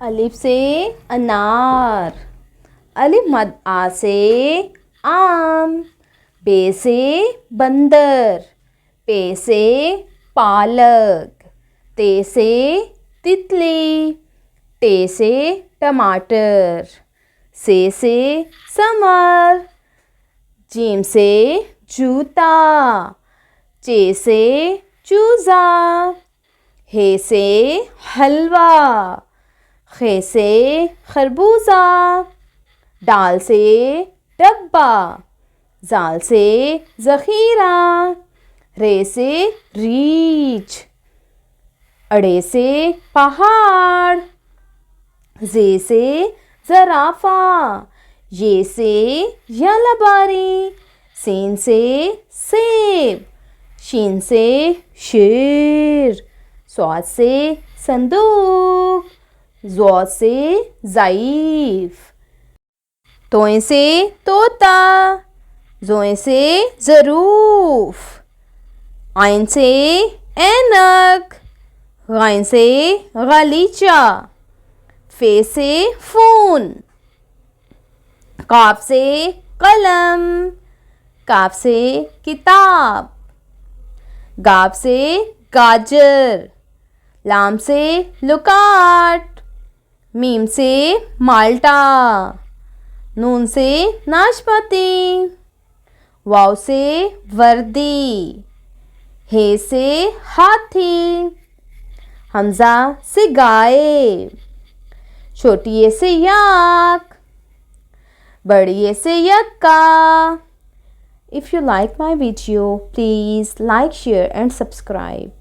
अलिफ से अनार, अलिफ मद आ से आम, बे से बंदर, पे से पालक, ते से तितली, टे से टमाटर, से समर, जीम से जूता, चे से चूज़ा, हे से हलवा, खे से खरबूजा, डाल से डब्बा, जाल से ज़ख़ीरा, रे से रीछ, अड़े से पहाड़, जे से ज़राफ़ा, ये से यलबारी, सीन से सेब, शीन से शेर, स्वाद से संदूक, ज़ौ से ज़ईफ़, तोए से तोता, ज़ोए से ज़रूफ़, आइन से ऐनक, गाइन से गलीचा, फे से फ़ोन, काफ से कलम, काफ से किताब, गाफ से गाजर, लाम से लुकाट, मीम से माल्टा, नून से नाशपाती, वाव से वर्दी, हे से हाथी, हमज़ा से गाय, छोटी ये से याक, बड़ी ये से यक्का. If you like my video, please like, share and subscribe.